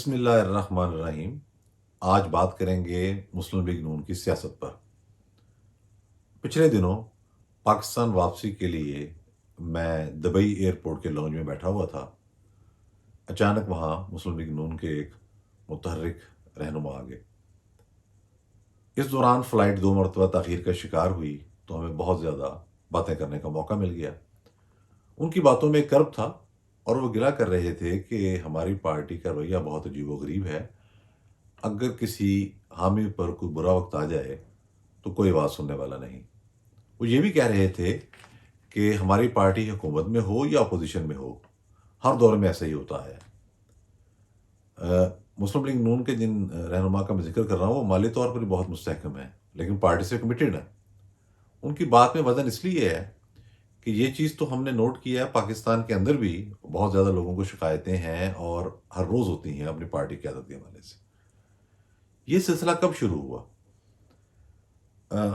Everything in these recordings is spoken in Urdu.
بسم اللہ الرحمن الرحیم۔ آج بات کریں گے مسلم لیگ نون کی سیاست پر۔ پچھلے دنوں پاکستان واپسی کے لیے میں دبئی ایئرپورٹ کے لانج میں بیٹھا ہوا تھا۔ اچانک وہاں مسلم لیگ نون کے ایک متحرک رہنما آ گئے۔ اس دوران فلائٹ 2 مرتبہ تاخیر کا شکار ہوئی تو ہمیں بہت زیادہ باتیں کرنے کا موقع مل گیا۔ ان کی باتوں میں ایک کرب تھا اور وہ گلا کر رہے تھے کہ ہماری پارٹی کا رویہ بہت عجیب و غریب ہے۔ اگر کسی حامی پر کوئی برا وقت آ جائے تو کوئی آواز سننے والا نہیں۔ وہ یہ بھی کہہ رہے تھے کہ ہماری پارٹی حکومت میں ہو یا اپوزیشن میں ہو، ہر دور میں ایسا ہی ہوتا ہے۔ مسلم لیگ نون کے جن رہنما کا میں ذکر کر رہا ہوں وہ مالی طور پر بھی بہت مستحکم ہے، لیکن پارٹی سے کمیٹڈ ہے۔ ان کی بات میں وزن اس لیے ہے کہ یہ چیز تو ہم نے نوٹ کیا ہے، پاکستان کے اندر بھی بہت زیادہ لوگوں کو شکایتیں ہیں اور ہر روز ہوتی ہیں اپنی پارٹی قیادت کے حوالے سے۔ یہ سلسلہ کب شروع ہوا؟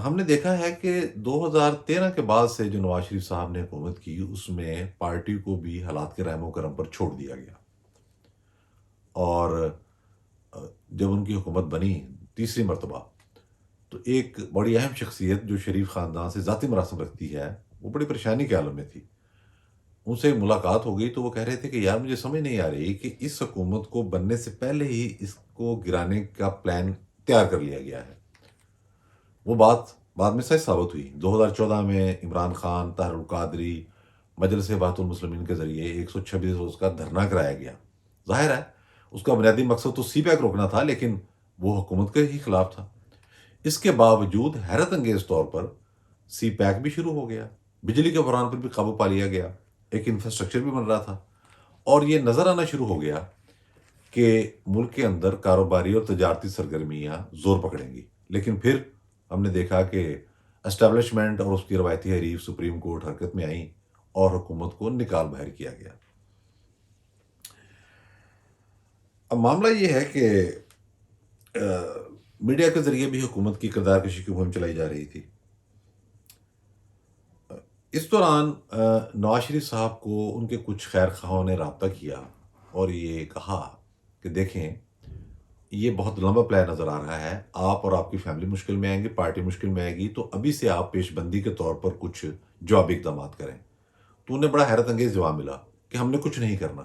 ہم نے دیکھا ہے کہ 2013 کے بعد سے جو نواز شریف صاحب نے حکومت کی اس میں پارٹی کو بھی حالات کے رحم و کرم پر چھوڑ دیا گیا، اور جب ان کی حکومت بنی تیسری مرتبہ تو ایک بڑی اہم شخصیت جو شریف خاندان سے ذاتی مراسم رکھتی ہے وہ بڑی پریشانی کے عالم میں تھی۔ ان سے ملاقات ہو گئی تو وہ کہہ رہے تھے کہ یار مجھے سمجھ نہیں آ رہی کہ اس حکومت کو بننے سے پہلے ہی اس کو گرانے کا پلان تیار کر لیا گیا ہے۔ وہ بات بعد میں سچ ثابت ہوئی۔ 2014 میں عمران خان، طاہر القادری، مجلس اتحاد المسلمین کے ذریعے 126 روز کا دھرنا کرایا گیا۔ ظاہر ہے اس کا بنیادی مقصد تو سی پیک روکنا تھا، لیکن وہ حکومت کے ہی خلاف تھا۔ اس کے باوجود حیرت انگیز طور پر سی پیک بھی شروع ہو گیا، بجلی کے بحران پر بھی قابو پا لیا گیا، ایک انفراسٹرکچر بھی بن رہا تھا، اور یہ نظر آنا شروع ہو گیا کہ ملک کے اندر کاروباری اور تجارتی سرگرمیاں زور پکڑیں گی۔ لیکن پھر ہم نے دیکھا کہ اسٹیبلشمنٹ اور اس کی روایتی حریف سپریم کورٹ حرکت میں آئیں اور حکومت کو نکال باہر کیا گیا۔ اب معاملہ یہ ہے کہ میڈیا کے ذریعے بھی حکومت کی کردار کشی کی مہم چلائی جا رہی تھی۔ اس دوران نواز شریف صاحب کو ان کے کچھ خیر خواہوں نے رابطہ کیا اور یہ کہا کہ دیکھیں یہ بہت لمبا پلان نظر آ رہا ہے، آپ اور آپ کی فیملی مشکل میں آئیں گی، پارٹی مشکل میں آئے گی، تو ابھی سے آپ پیش بندی کے طور پر کچھ جوابی اقدامات کریں۔ تو انہیں بڑا حیرت انگیز جواب ملا کہ ہم نے کچھ نہیں کرنا۔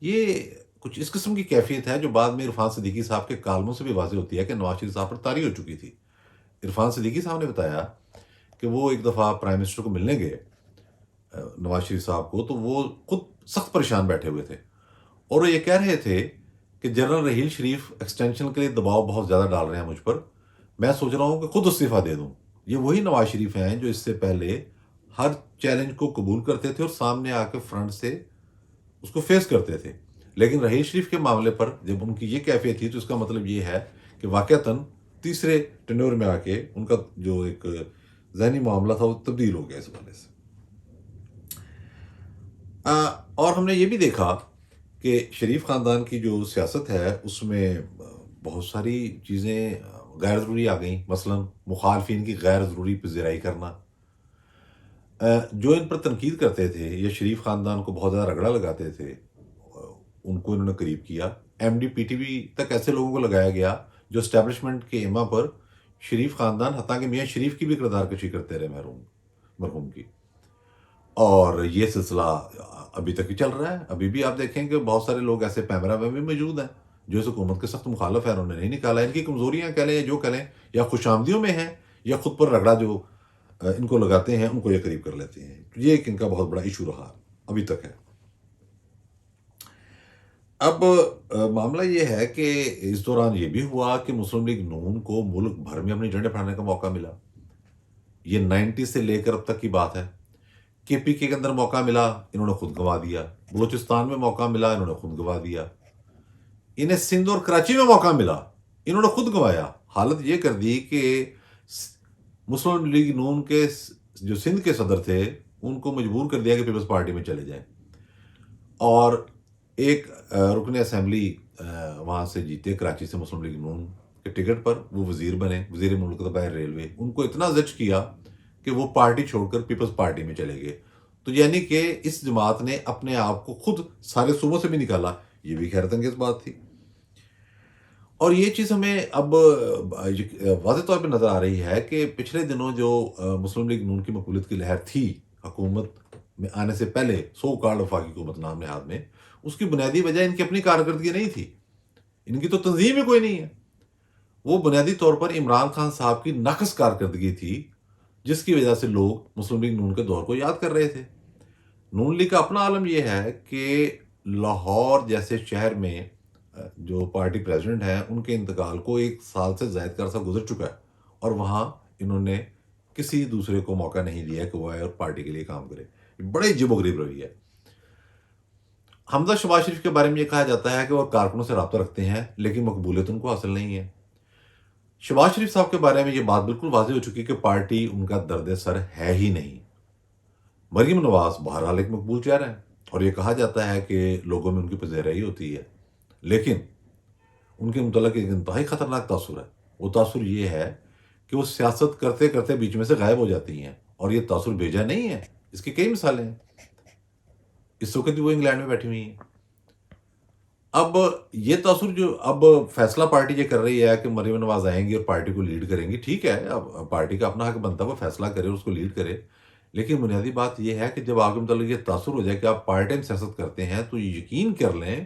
یہ کچھ اس قسم کی کیفیت ہے جو بعد میں عرفان صدیقی صاحب کے کالموں سے بھی واضح ہوتی ہے کہ نواز شریف صاحب پر طاری ہو چکی تھی۔ عرفان صدیقی صاحب نے بتایا کہ وہ ایک دفعہ پرائم منسٹر کو ملنے گئے نواز شریف صاحب کو، تو وہ خود سخت پریشان بیٹھے ہوئے تھے اور وہ یہ کہہ رہے تھے کہ جنرل رحیل شریف ایکسٹینشن کے لیے دباؤ بہت زیادہ ڈال رہے ہیں مجھ پر، میں سوچ رہا ہوں کہ خود استعفیٰ دے دوں۔ یہ وہی نواز شریف ہیں جو اس سے پہلے ہر چیلنج کو قبول کرتے تھے اور سامنے آ کے فرنٹ سے اس کو فیس کرتے تھے، لیکن رحیل شریف کے معاملے پر جب ان کی یہ کیفیت تھی تو اس کا مطلب یہ ہے کہ واقعتاً تیسرے ٹینور میں آ کے ان کا جو ایک ذہنی معاملہ تھا وہ تبدیل ہو گیا اس حوالے سے۔ اور ہم نے یہ بھی دیکھا کہ شریف خاندان کی جو سیاست ہے اس میں بہت ساری چیزیں غیر ضروری آ گئیں، مثلاً مخالفین کی غیر ضروری پذیرائی کرنا۔ جو ان پر تنقید کرتے تھے یا شریف خاندان کو بہت زیادہ رگڑا لگاتے تھے ان کو انہوں نے قریب کیا۔ M D P T V تک ایسے لوگوں کو لگایا گیا جو اسٹیبلشمنٹ کے ایما پر شریف خاندان حتیٰ کہ میاں شریف کی بھی کردار کشی کرتے رہے مرحوم کی، اور یہ سلسلہ ابھی تک ہی چل رہا ہے۔ ابھی بھی آپ دیکھیں کہ بہت سارے لوگ ایسے پیمرا میں بھی موجود ہیں جو اس حکومت کے سخت مخالف ہیں، انہوں نے نہیں نکالا۔ ان کی کمزوریاں کہہ لیں یا جو کہہ لیں، یا خوش آمدیوں میں ہیں یا خود پر رگڑا جو ان کو لگاتے ہیں ان کو یہ قریب کر لیتے ہیں۔ یہ ایک ان کا بہت بڑا ایشو رہا ابھی تک ہے۔ اب معاملہ یہ ہے کہ اس دوران یہ بھی ہوا کہ مسلم لیگ نون کو ملک بھر میں اپنے جھنڈے پھہرانے کا موقع ملا۔ یہ 90 سے لے کر اب تک کی بات ہے۔ کے پی کے اندر موقع ملا، انہوں نے خود گنوا دیا۔ بلوچستان میں موقع ملا، انہوں نے خود گنوا دیا۔ انہیں سندھ اور کراچی میں موقع ملا، انہوں نے خود گنوایا۔ حالت یہ کر دی کہ مسلم لیگ نون کے جو سندھ کے صدر تھے ان کو مجبور کر دیا کہ پیپلز پارٹی میں چلے جائیں، اور ایک رکن اسمبلی وہاں سے جیتے کراچی سے مسلم لیگ نون کے ٹکٹ پر، وہ وزیر بنے، وزیر مملکت بحر ریلوے۔ ان کو اتنا زج کیا کہ وہ پارٹی چھوڑ کر پیپلز پارٹی میں چلے گئے۔ تو یعنی کہ اس جماعت نے اپنے آپ کو خود سارے صوبوں سے بھی نکالا۔ یہ بھی حیرت انگیز بات تھی۔ اور یہ چیز ہمیں اب واضح طور پہ نظر آ رہی ہے کہ پچھلے دنوں جو مسلم لیگ نون کی مقبولیت کی لہر تھی حکومت میں آنے سے پہلے، سو کالڈ وفاقی حکومت نام نہاد میں، اس کی بنیادی وجہ ان کی اپنی کارکردگی نہیں تھی، ان کی تو تنظیم ہی کوئی نہیں ہے۔ وہ بنیادی طور پر عمران خان صاحب کی ناقص کارکردگی تھی، جس کی وجہ سے لوگ مسلم لیگ نون کے دور کو یاد کر رہے تھے۔ نون لیگ کا اپنا عالم یہ ہے کہ لاہور جیسے شہر میں جو پارٹی پریزیڈنٹ ہیں ان کے انتقال کو 1 سال سے زائد کا عرصہ گزر چکا ہے، اور وہاں انہوں نے کسی دوسرے کو موقع نہیں دیا کہ وہ آئے اور پارٹی کے لیے کام کرے۔ بڑے عجیب و غریب رویہ ہے۔ حمزہ شباز شریف کے بارے میں یہ کہا جاتا ہے کہ وہ کارکنوں سے رابطہ رکھتے ہیں لیکن مقبولیت ان کو حاصل نہیں ہے۔ شباز شریف صاحب کے بارے میں یہ بات بالکل واضح ہو چکی کہ پارٹی ان کا درد سر ہے ہی نہیں۔ مریم نواز بہرحال ایک مقبول چہرہ ہے اور یہ کہا جاتا ہے کہ لوگوں میں ان کی پذیرائی ہوتی ہے، لیکن ان کے متعلق ایک انتہائی خطرناک تاثر ہے۔ وہ تاثر یہ ہے کہ وہ سیاست کرتے کرتے بیچ میں سے غائب ہو جاتی ہیں، اور یہ تاثر بھیجا نہیں ہے، اس کی کئی مثالیں ہیں۔ اس وقت بھی وہ انگلینڈ میں بیٹھی ہوئی ہیں۔ اب یہ تاثر جو اب فیصلہ پارٹی یہ کر رہی ہے کہ مریم نواز آئیں گی اور پارٹی کو لیڈ کریں گی، ٹھیک ہے، اب پارٹی کا اپنا حق بنتا ہے وہ فیصلہ کرے اور اس کو لیڈ کرے، لیکن بنیادی بات یہ ہے کہ جب آپ کے متعلق یہ تاثر ہو جائے کہ آپ پارٹ ٹائم سیاست کرتے ہیں تو یقین کر لیں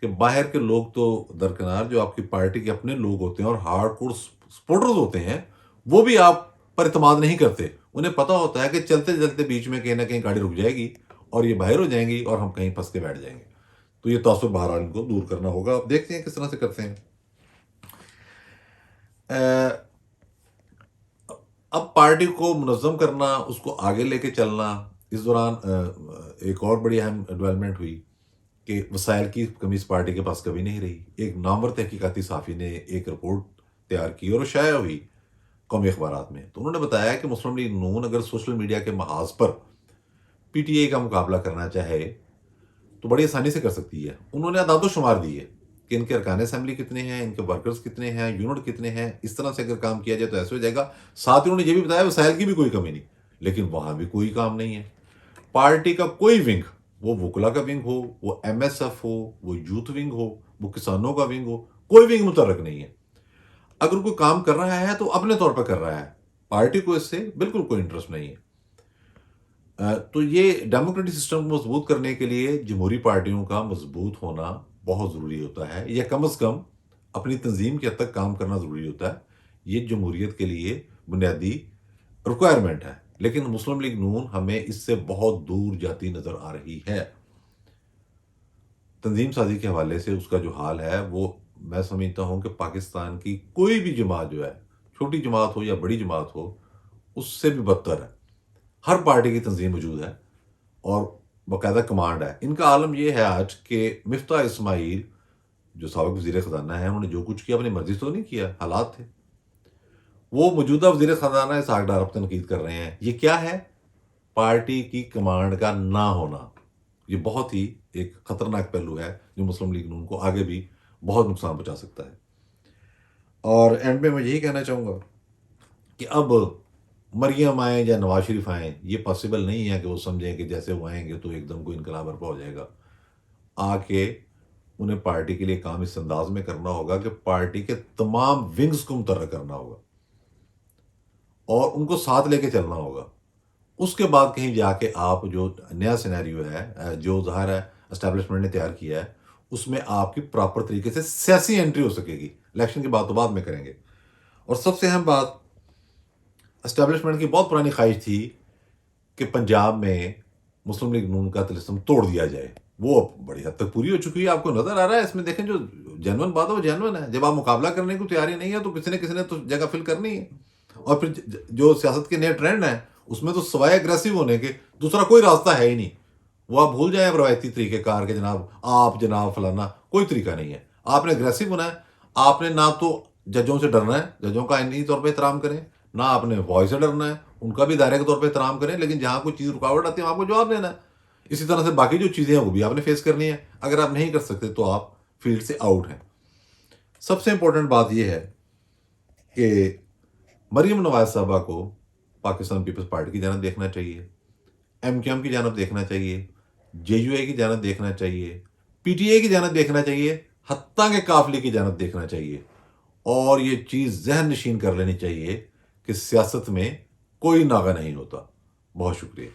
کہ باہر کے لوگ تو درکنار، جو آپ کی پارٹی کے اپنے لوگ ہوتے ہیں اور ہارڈ کور سپورٹرز ہوتے ہیں، وہ بھی آپ پر اعتماد نہیں کرتے۔ انہیں پتہ ہوتا ہے کہ چلتے چلتے بیچ میں کہیں نہ کہیں گاڑی رک جائے گی اور یہ باہر ہو جائیں گی اور ہم کہیں پھنس کے بیٹھ جائیں گے۔ تو یہ تاثر بہرحال ان کو دور کرنا ہوگا۔ اب دیکھتے ہیں کس طرح سے کرتے ہیں۔ اب پارٹی کو منظم کرنا، اس کو آگے لے کے چلنا، اس دوران ایک اور بڑی اہم ڈیولپمنٹ ہوئی کہ وسائل کی کمی اس پارٹی کے پاس کبھی نہیں رہی۔ ایک نامور تحقیقاتی صحافی نے ایک رپورٹ تیار کی اور وہ شائع ہوئی قومی اخبارات میں، تو انہوں نے بتایا کہ مسلم لیگ نون اگر سوشل میڈیا کے محاذ پر پی ٹی آئی کا مقابلہ کرنا چاہے تو بڑی آسانی سے کر سکتی ہے۔ انہوں نے اعداد و شمار دیے کہ ان کے ارکان اسمبلی کتنے ہیں، ان کے ورکرز کتنے ہیں، یونٹ کتنے ہیں، اس طرح سے اگر کام کیا جائے تو ایسے ہو جائے گا۔ ساتھ ہی انہوں نے یہ بھی بتایا وسائل کی بھی کوئی کمی نہیں، لیکن وہاں بھی کوئی کام نہیں ہے۔ پارٹی کا کوئی ونگ، وہ وکلا کا ونگ ہو، وہ ایم ایس ایف ہو، وہ یوتھ ونگ ہو، وہ کسانوں کا ونگ ہو، کوئی ونگ متحرک نہیں ہے۔ اگر کوئی کام کر رہا ہے تو اپنے طور پر کر رہا ہے، پارٹی کو اس سے بالکل کوئی انٹرسٹ نہیں ہے۔ تو یہ ڈیموکریٹک سسٹم کو مضبوط کرنے کے لیے جمہوری پارٹیوں کا مضبوط ہونا بہت ضروری ہوتا ہے، یا کم از کم اپنی تنظیم کے حد تک کام کرنا ضروری ہوتا ہے۔ یہ جمہوریت کے لیے بنیادی ریکوائرمنٹ ہے، لیکن مسلم لیگ نون ہمیں اس سے بہت دور جاتی نظر آ رہی ہے۔ تنظیم سازی کے حوالے سے اس کا جو حال ہے وہ میں سمجھتا ہوں کہ پاکستان کی کوئی بھی جماعت جو ہے، چھوٹی جماعت ہو یا بڑی جماعت ہو، اس سے بھی بدتر ہے۔ ہر پارٹی کی تنظیم موجود ہے اور باقاعدہ کمانڈ ہے۔ ان کا عالم یہ ہے آج کہ مفتاح اسماعیل جو سابق وزیر خزانہ ہیں، انہوں نے جو کچھ کیا اپنی مرضی سے تو نہیں کیا، حالات تھے۔ وہ موجودہ وزیر خزانہ اسحاق ڈار اب تنقید کر رہے ہیں۔ یہ کیا ہے؟ پارٹی کی کمانڈ کا نہ ہونا۔ یہ بہت ہی ایک خطرناک پہلو ہے جو مسلم لیگ نون کو آگے بھی بہت نقصان پہنچا سکتا ہے۔ اور اینڈ میں یہی کہنا چاہوں گا کہ اب مریم آئیں یا نواز شریف آئیں، یہ پاسبل نہیں ہے کہ وہ سمجھیں کہ جیسے وہ آئیں گے تو ایک دم کوئی انقلاب برپا ہو جائے گا۔ آ کے انہیں پارٹی کے لیے کام اس انداز میں کرنا ہوگا کہ پارٹی کے تمام ونگز کو متحرک کرنا ہوگا اور ان کو ساتھ لے کے چلنا ہوگا۔ اس کے بعد کہیں جا کے آپ جو نیا سینیریو ہے، جو ظاہر ہے اسٹیبلشمنٹ نے تیار کیا ہے، اس میں آپ کی پراپر طریقے سے سیاسی انٹری ہو سکے گی۔ الیکشن کی بات تو بعد میں کریں گے۔ اور سب سے اہم بات، اسٹیبلشمنٹ کی بہت پرانی خواہش تھی کہ پنجاب میں مسلم لیگ نون کا طلسم توڑ دیا جائے۔ وہ بڑی حد تک پوری ہو چکی ہے، آپ کو نظر آ رہا ہے۔ اس میں دیکھیں جو جینون بات ہے وہ جینون ہے۔ جب آپ مقابلہ کرنے کو تیاری نہیں ہے تو کسی نے تو جگہ فل کرنی ہے۔ اور پھر جو سیاست کے نئے ٹرینڈ ہیں اس میں تو سوائے اگریسو ہونے کے دوسرا کوئی راستہ ہے ہی نہیں۔ وہ آپ بھول جائیں روایتی طریقہ کار کے، جناب فلانا، کوئی طریقہ نہیں ہے۔ آپ نے اگریسو ہونا ہے۔ آپ نے نہ تو ججوں سے ڈرنا ہے، ججوں کا انہی طور پہ احترام کریں، نہ آپ نے وائس سے ڈرنا ہے، ان کا بھی دائرے کے طور پہ احترام کریں، لیکن جہاں کوئی چیز رکاوٹ آتی ہے آپ کو جواب دینا ہے۔ اسی طرح سے باقی جو چیزیں ہیں وہ بھی آپ نے فیس کرنی ہے۔ اگر آپ نہیں کر سکتے تو آپ فیلڈ سے آؤٹ ہیں۔ سب سے امپورٹنٹ بات یہ ہے کہ مریم نواز صاحبہ کو پاکستان پیپلز پارٹی کی جانب دیکھنا چاہیے، ایم کیو ایم کی جانب دیکھنا چاہیے، جے یو اے کی جانب دیکھنا چاہیے، پی ٹی اے کی جانب دیکھنا چاہیے، حتیٰ کہ قافلے کی جانب دیکھنا چاہیے، اور یہ چیز ذہن نشین کر لینی چاہیے کہ سیاست میں کوئی ناغہ نہیں ہوتا۔ بہت شکریہ۔